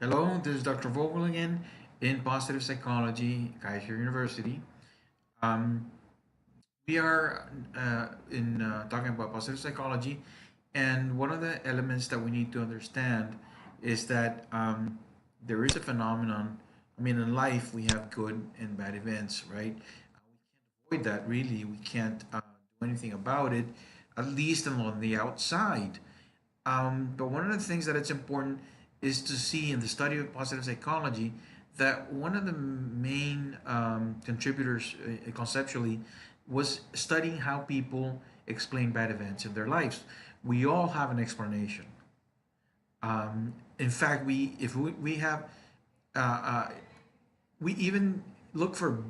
Hello, this is Dr. Vogel again in Positive Psychology, Kaiser University. Um, we are in talking about positive psychology, and one of the elements that we need to understand is that there is a phenomenon. I mean, in life, we have good and bad events, right? We can't avoid that, really. We can't do anything about it, at least on the outside. But one of the things that it's important is to see in the study of positive psychology that one of the main contributors conceptually was studying how people explain bad events in their lives. We all have an explanation. In fact, we have uh, uh, we even look for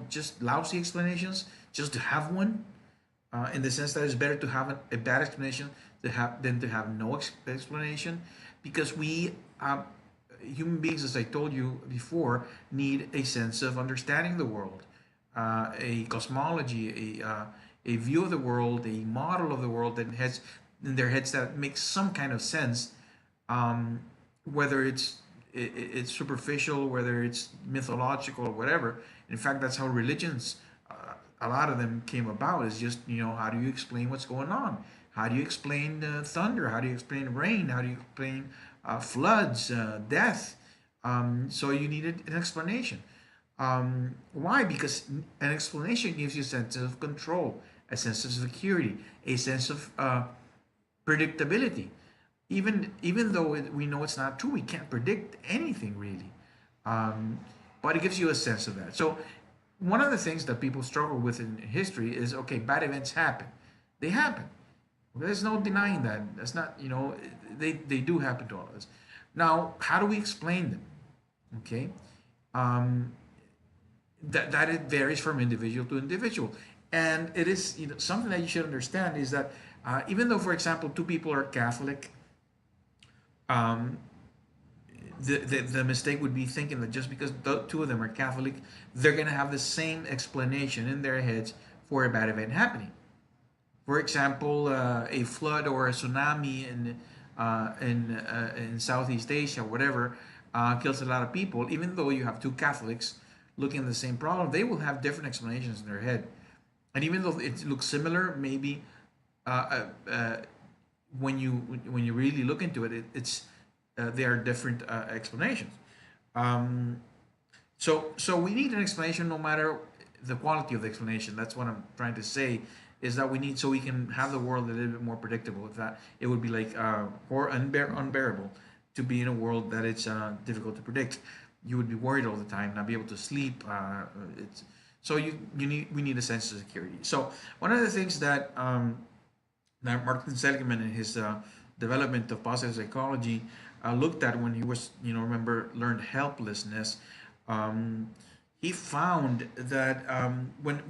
just lousy explanations just to have one, in the sense that it's better to have a bad explanation to have than to have no explanation, because we human beings, as I told you before, need a sense of understanding the world, a cosmology, a view of the world, a model of the world that has in their heads that makes some kind of sense, um, whether it's superficial, whether it's mythological or whatever. In fact, that's how religions, a lot of them came about. Is just how do you explain what's going on? How do you explain thunder? How do you explain rain? How do you explain floods, death? So you needed an explanation. Why? Because an explanation gives you a sense of control, a sense of security, a sense of predictability. Even though we know it's not true, we can't predict anything really. Um, but it gives you a sense of that. So one of the things that people struggle with in history is, okay, bad events happen. They happen. There's no denying that. That's not, they do happen to all of us. Now, how do we explain them? Okay. Um, that it varies from individual to individual. And it is, something that you should understand is that even though, for example, two people are Catholic, um, the mistake would be thinking that just because the two of them are Catholic, they're going to have the same explanation in their heads for a bad event happening. For example, a flood or a tsunami in Southeast Asia, whatever, kills a lot of people. Even though you have two Catholics looking at the same problem, they will have different explanations in their head. And even though it looks similar, maybe uh, uh, uh, when you really look into it, it's there are different explanations. Um, so we need an explanation, no matter the quality of the explanation. That's what I'm trying to say. Is that we need, so we can have the world a little bit more predictable. If that, it would be like or unbearable to be in a world that it's difficult to predict. You would be worried all the time, not be able to sleep. It's so you need we need a sense of security. So one of the things that that Martin Seligman in his development of positive psychology looked at when he was, remember, learned helplessness. Um, he found that when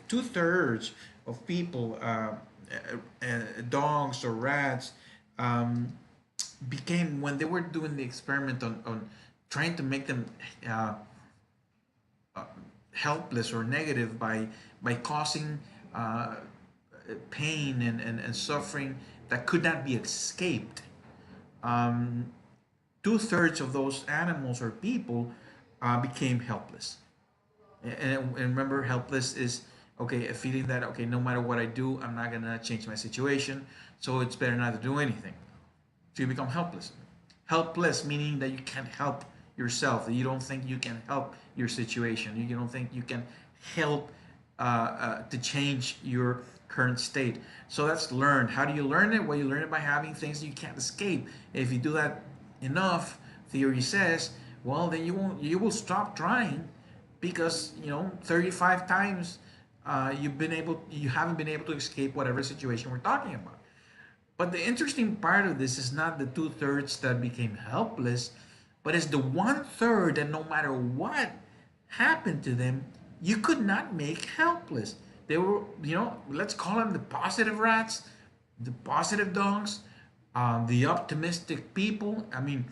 2/3 of people, dogs or rats, um, became, when they were doing the experiment on trying to make them uh, uh, helpless or negative by causing uh, pain and suffering that could not be escaped. Um, 2/3 of those animals or people became helpless. And remember, helpless is, okay, a feeling that, okay, no matter what I do, I'm not gonna change my situation, so it's better not to do anything. So you become helpless. Helpless meaning that you can't help yourself, that you don't think you can help your situation, you don't think you can help to change your current state. So that's learned. How do you learn it? Well, you learn it by having things you can't escape. If you do that enough, theory says, well, then you will stop trying, because 35 times you haven't been able to escape whatever situation we're talking about. But the interesting part of this is not the 2/3 that became helpless, but it's the 1/3 that no matter what happened to them, you could not make helpless. They were, let's call them the positive rats, the positive dogs, the optimistic people. I mean,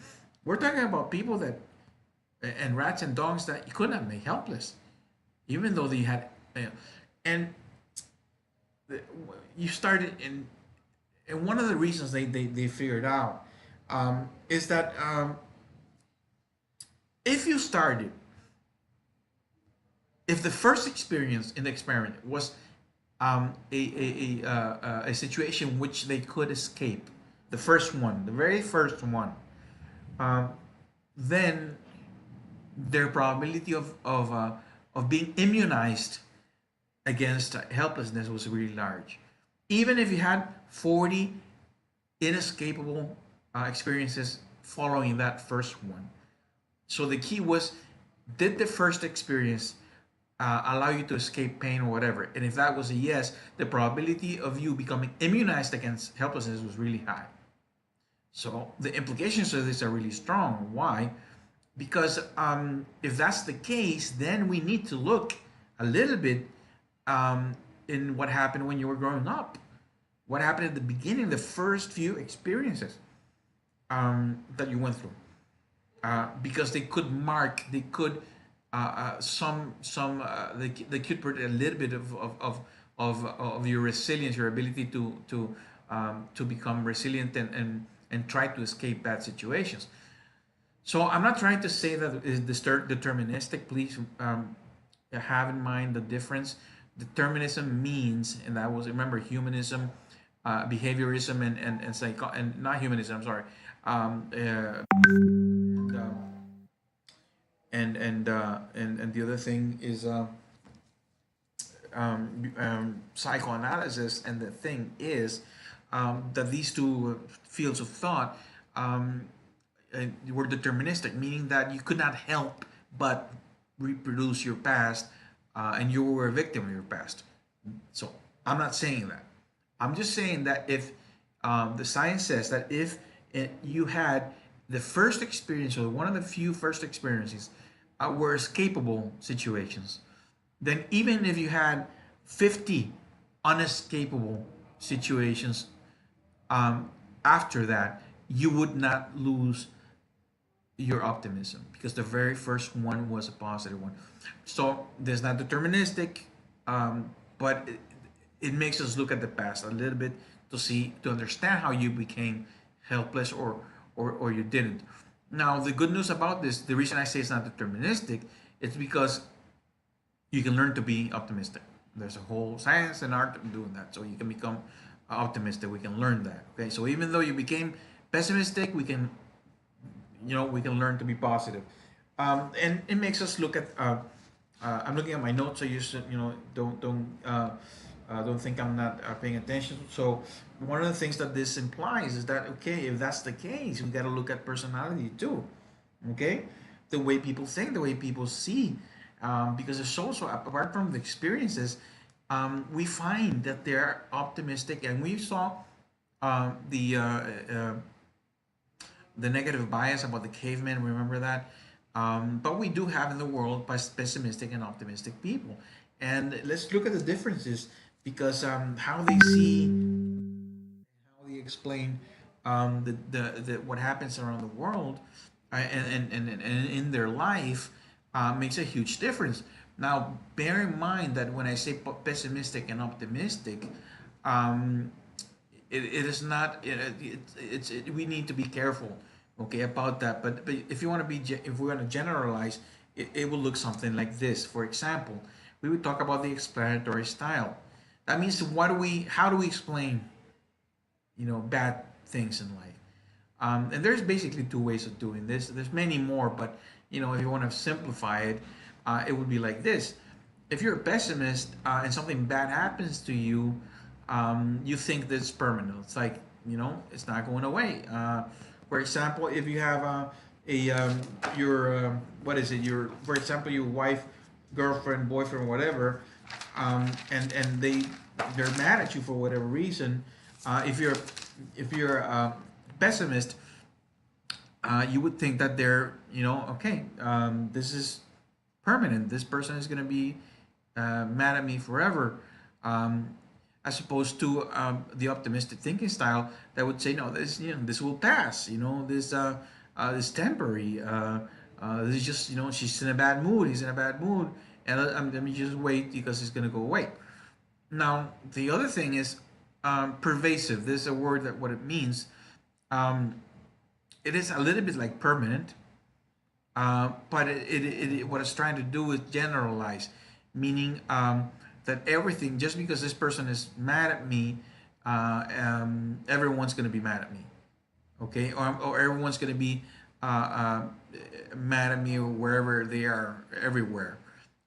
we're talking about people that, and rats and dogs that you could not make helpless, even though they had, and you started in, and one of the reasons they figured out is that if you started, if the first experience in the experiment was a situation which they could escape, the first one, the very first one, um, then their probability of being immunized against helplessness was really large. Even if you had 40 inescapable experiences following that first one. So the key was, did the first experience allow you to escape pain or whatever? And if that was a yes, the probability of you becoming immunized against helplessness was really high. So the implications of this are really strong. Why? Because if that's the case, then we need to look a little bit in what happened when you were growing up. What happened at the beginning, the first few experiences that you went through, because they could mark, they could they could put a little bit of your resilience, your ability to become resilient and try to escape bad situations. So I'm not trying to say that is deterministic. Please have in mind the difference. Determinism means, and that was, remember, humanism, behaviorism, and not humanism. I'm sorry. And, and the other thing is psychoanalysis. And the thing is that these two fields of thought were deterministic, meaning that you could not help but reproduce your past, and you were a victim of your past. So I'm not saying that. I'm just saying that if the science says that if you had the first experience, or one of the few first experiences, were escapable situations, then even if you had 50 unescapable situations after that, you would not lose your optimism, because the very first one was a positive one. So there's not deterministic, but it makes us look at the past a little bit to see, to understand how you became helpless, or you didn't. Now the good news about this, the reason I say it's not deterministic, it's because you can learn to be optimistic. There's a whole science and art of doing that, so you can become optimistic. We can learn that. Okay, so even though you became pessimistic, we can, we can learn to be positive. And it makes us look at. I'm looking at my notes, so you should, don't think I'm not paying attention. So one of the things that this implies is that, okay, if that's the case, we got to look at personality too. Okay, the way people think, the way people see, because it's also, apart from the experiences, we find that they're optimistic, and we saw the negative bias about the cavemen. Remember that. But we do have in the world pessimistic and optimistic people, and let's look at the differences, because how they see, how they explain the what happens around the world, and in their life, makes a huge difference. Now, bear in mind that when I say pessimistic and optimistic, um, it is not. We need to be careful, okay, about that. But if you want to be, if we want to generalize, it will look something like this. For example, we would talk about the explanatory style. That means, how do we explain, bad things in life? And there's basically two ways of doing this. There's many more, but if you want to simplify it, it would be like this. If you're a pessimist, and something bad happens to you, you think that it's permanent. It's like, it's not going away. For example, if you have what is it? For example, your wife, girlfriend, boyfriend, whatever, and they're mad at you for whatever reason. If you're a pessimist, you would think that they're, okay, this is permanent. This person is going to be mad at me forever. As opposed to the optimistic thinking style that would say, no, this will pass. This temporary. This is just, she's in a bad mood. He's in a bad mood, and let me just wait, because it's going to go away. Now the other thing is pervasive. This is a word that what it means. It is a little bit like permanent, But what it's trying to do is generalize, meaning that everything, just because this person is mad at me, everyone's going to be mad at me, okay? Or everyone's going to be mad at me wherever they are, everywhere,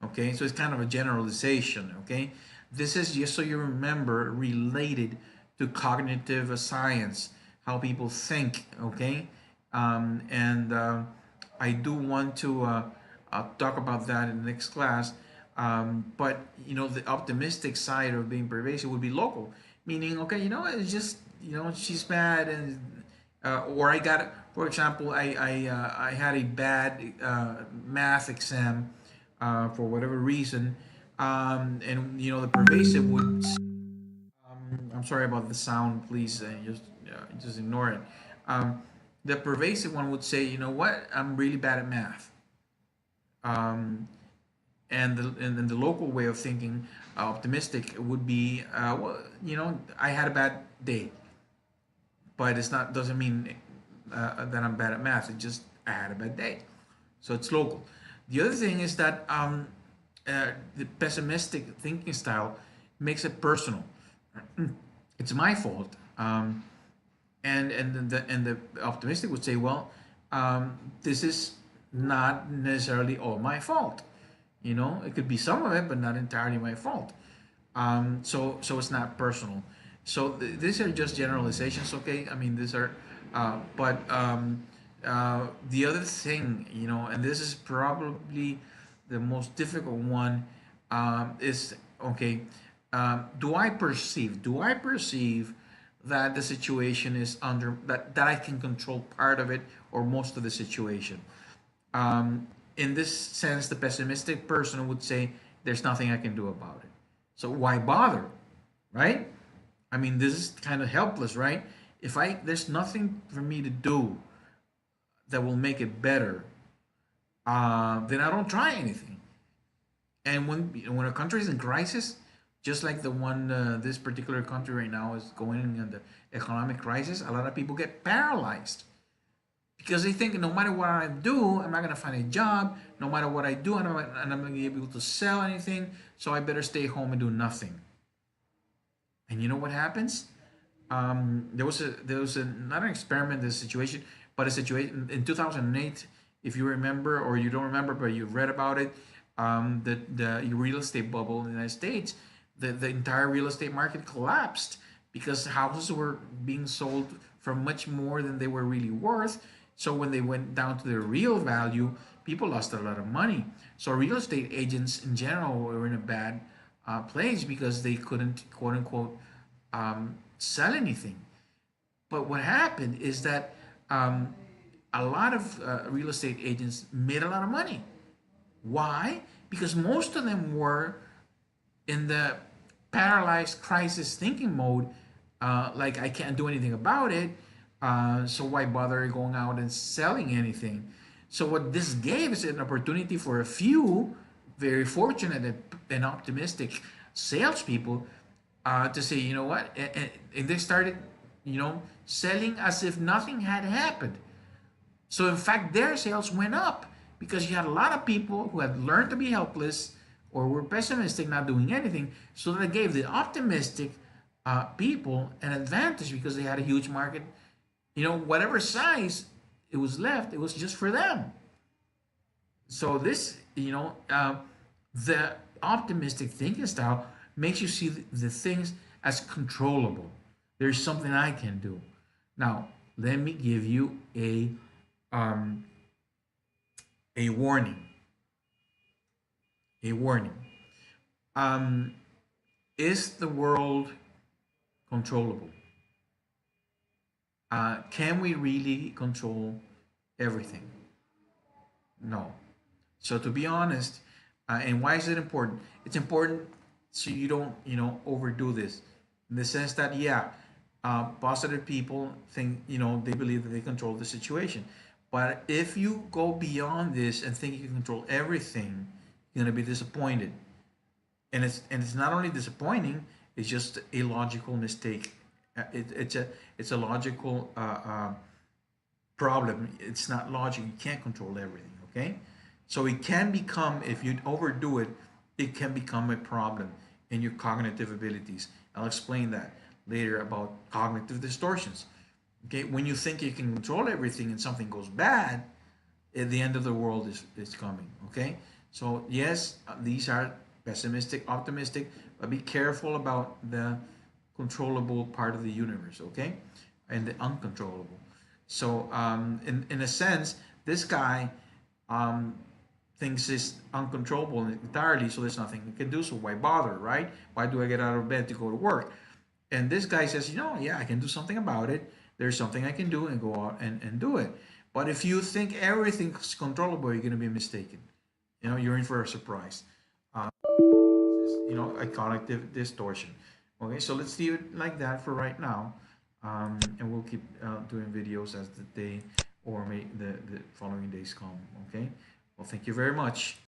okay? So it's kind of a generalization, okay? This is just so you remember related to cognitive science, how people think, okay? And I do want to talk about that in the next class. But you know, the optimistic side of being pervasive would be local, meaning, okay, you know, it's just, you know, she's bad, and or I got, for example, I had a bad math exam for whatever reason, and you know, the pervasive would. I'm sorry about the sound. Please just ignore it. Um, the pervasive one would say, you know what, I'm really bad at math. Um, and the local way of thinking, optimistic, would be, well, you know, I had a bad day, but it's not doesn't mean that I'm bad at math. It just I had a bad day, so it's local. The other thing is that the pessimistic thinking style makes it personal. It's my fault. And the optimistic would say, well, this is not necessarily all my fault. You know, it could be some of it, but not entirely my fault. So it's not personal. So these are just generalizations, okay? I mean, these are, but the other thing, you know, and this is probably the most difficult one, is okay. Do I perceive that the situation is under that I can control part of it or most of the situation? In this sense, the pessimistic person would say, "There's nothing I can do about it. So why bother?" Right? I mean, this is kind of helpless, right? If there's nothing for me to do that will make it better, then I don't try anything. And when a country is in crisis, just like the one this particular country right now is going in the economic crisis, a lot of people get paralyzed because they think no matter what I do, I'm not gonna find a job. No matter what I do, I'm not gonna be able to sell anything. So I better stay home and do nothing. And you know what happens? There was not an experiment, this situation, but a situation in 2008. If you remember or you don't remember, but you've read about it, the real estate bubble in the United States, the entire real estate market collapsed because houses were being sold for much more than they were really worth. So when they went down to their real value, people lost a lot of money. So real estate agents in general were in a bad place because they couldn't, quote unquote, sell anything. But what happened is that a lot of real estate agents made a lot of money. Why? Because most of them were in the paralyzed crisis thinking mode, like I can't do anything about it, so why bother going out and selling anything? So what this gave is an opportunity for a few very fortunate and optimistic salespeople to say, you know what, and they started, you know, selling as if nothing had happened. So in fact, their sales went up because you had a lot of people who had learned to be helpless or were pessimistic, not doing anything. So that gave the optimistic people an advantage because they had a huge market. You know, whatever size it was left, it was just for them. So this, you know, the optimistic thinking style makes you see the things as controllable. There's something I can do. Now, let me give you um, a warning. A warning. Um, is the world controllable? Can we really control everything? No. So to be honest, and why is it important? It's important so you don't, you know, overdo this, in the sense that, yeah, positive people think, you know, they believe that they control the situation. But if you go beyond this and think you can control everything, you're gonna be disappointed. And it's not only disappointing; it's just a logical mistake. It's a logical problem. It's not logic. You can't control everything. Okay, so it can become, if you overdo it, it can become a problem in your cognitive abilities. I'll explain that later about cognitive distortions. Okay, when you think you can control everything and something goes bad, the end of the world is coming. Okay, so yes, these are pessimistic, optimistic, but be careful about the controllable part of the universe. Okay, and the uncontrollable. So in a sense, this guy um, thinks it's uncontrollable entirely, so there's nothing he can do. So why bother, right? Why do I get out of bed to go to work? And this guy says, yeah, I can do something about it. There's something I can do, and go out and do it. But if you think everything's controllable, you're going to be mistaken. You're in for a surprise. A cognitive distortion. Okay, so let's leave it like that for right now. And we'll keep doing videos as the day or the following days come. Okay, well, thank you very much.